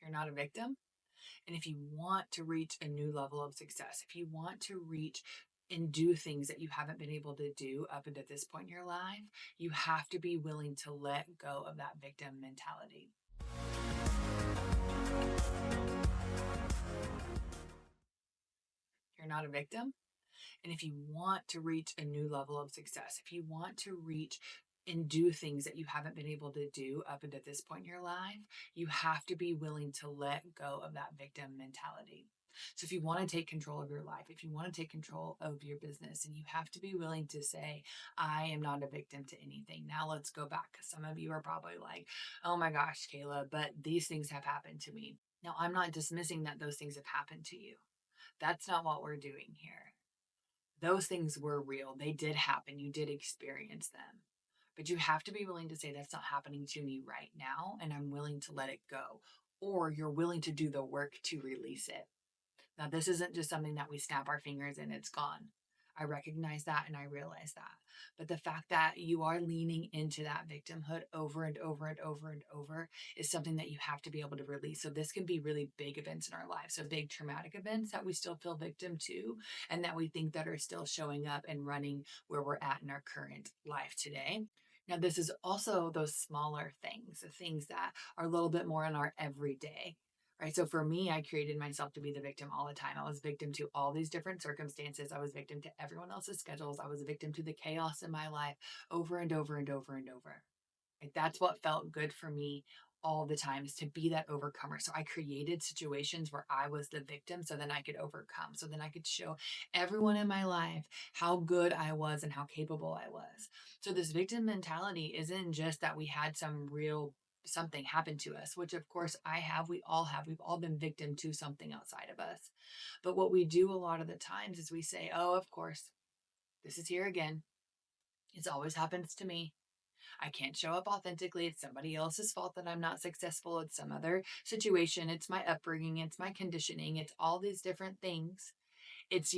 You're not a victim. And if you want to reach a new level of success, if you want to reach and do things that you haven't been able to do up until this point in your life, you have to be willing to let go of that victim mentality. You're not a victim. And if you want to reach a new level of success, if you want to reach and do things that you haven't been able to do up until this point in your life, you have to be willing to let go of that victim mentality. So if you want to take control of your life, if you want to take control of your business, and you have to be willing to say, I am not a victim to anything. Now let's go back, because some of you are probably like, oh my gosh, Kayla, but these things have happened to me. Now, I'm not dismissing that those things have happened to you. That's not what we're doing here. Those things were real. They did happen. You did experience them. But you have to be willing to say, that's not happening to me right now, and I'm willing to let it go. Or you're willing to do the work to release it. Now, this isn't just something that we snap our fingers and it's gone. I recognize that and I realize that. But the fact that you are leaning into that victimhood over and over and over and over is something that you have to be able to release. So this can be really big events in our lives. So big traumatic events that we still feel victim to and that we think that are still showing up and running where we're at in our current life today. Now, this is also those smaller things, the things that are a little bit more in our everyday, right? So for me, I created myself to be the victim all the time. I was victim to all these different circumstances. I was victim to everyone else's schedules. I was a victim to the chaos in my life over and over and over and over. Like that's what felt good for me all the time, is to be that overcomer. So I created situations where I was the victim so then I could overcome. So then I could show everyone in my life how good I was and how capable I was. So this victim mentality isn't just that we had some real something happen to us, which of course I have, we all have, we've all been victim to something outside of us. But what we do a lot of the times is we say, oh, of course, this is here again. It always happens to me. I can't show up authentically. It's somebody else's fault that I'm not successful. It's some other situation. It's my upbringing. It's my conditioning. It's all these different things. It's,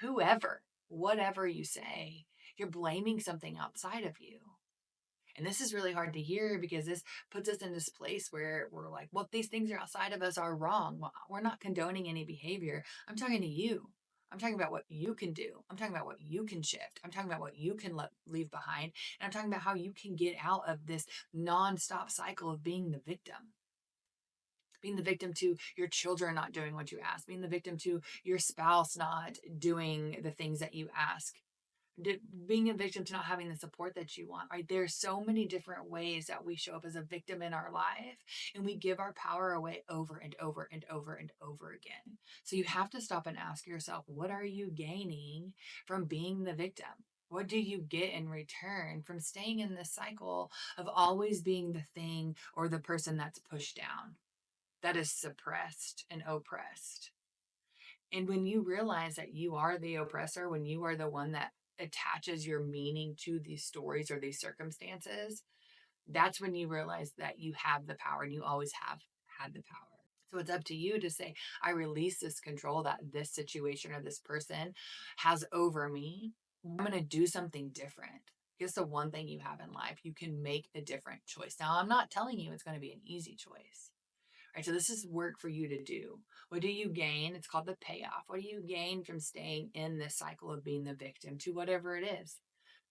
whoever, whatever you say, you're blaming something outside of you. And this is really hard to hear because this puts us in this place where we're like, well, these things are outside of us are wrong. Well, we're not condoning any behavior. I'm talking to you. I'm talking about what you can do. I'm talking about what you can shift. I'm talking about what you can leave behind. And I'm talking about how you can get out of this nonstop cycle of being the victim. Being the victim to your children not doing what you ask, being the victim to your spouse not doing the things that you ask, being a victim to not having the support that you want, right? There's so many different ways that we show up as a victim in our life, and we give our power away over and over and over and over again. So you have to stop and ask yourself, what are you gaining from being the victim? What do you get in return from staying in this cycle of always being the thing or the person that's pushed down, that is suppressed and oppressed? And when you realize that you are the oppressor, when you are the one that attaches your meaning to these stories or these circumstances, that's when you realize that you have the power and you always have had the power. So it's up to you to say, I release this control that this situation or this person has over me. I'm going to do something different. Guess the one thing you have in life, you can make a different choice. Now, I'm not telling you it's going to be an easy choice. Right, so this is work for you to do. What do you gain? It's called the payoff. What do you gain from staying in this cycle of being the victim to whatever it is?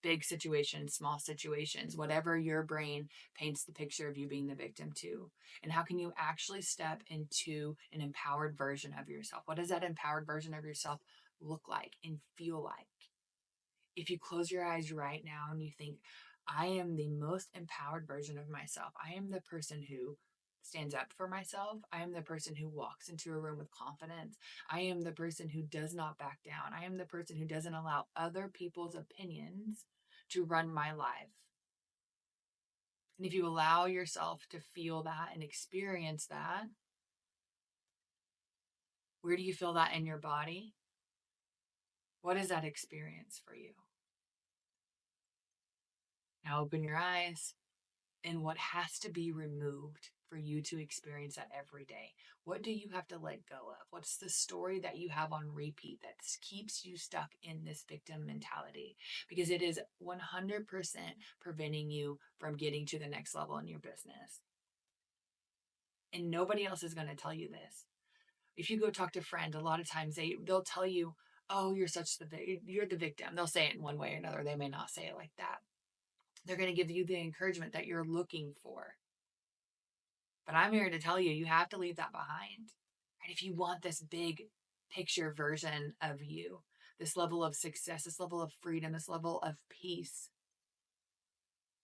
Big situations, small situations, whatever your brain paints the picture of you being the victim to. And how can you actually step into an empowered version of yourself? What does that empowered version of yourself look like and feel like? If you close your eyes right now and you think, I am the most empowered version of myself. I am the person who stands up for myself. I am the person who walks into a room with confidence. I am the person who does not back down. I am the person who doesn't allow other people's opinions to run my life. And if you allow yourself to feel that and experience that, where do you feel that in your body? What is that experience for you? Now open your eyes. And what has to be removed for you to experience that every day? What do you have to let go of? What's the story that you have on repeat that keeps you stuck in this victim mentality? Because it is 100% preventing you from getting to the next level in your business. And nobody else is going to tell you this. If you go talk to a friend, a lot of times they'll tell you, "Oh, you're the victim." They'll say it in one way or another. They may not say it like that. They're going to give you the encouragement that you're looking for. But I'm here to tell you, you have to leave that behind. And if you want this big picture version of you, this level of success, this level of freedom, this level of peace,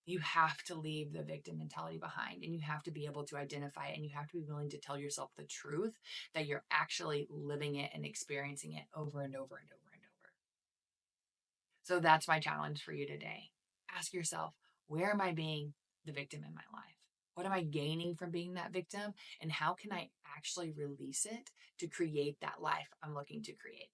you have to leave the victim mentality behind, and you have to be able to identify it, and you have to be willing to tell yourself the truth that you're actually living it and experiencing it over and over and over and over. So that's my challenge for you today. Ask yourself, where am I being the victim in my life? What am I gaining from being that victim? And how can I actually release it to create that life I'm looking to create?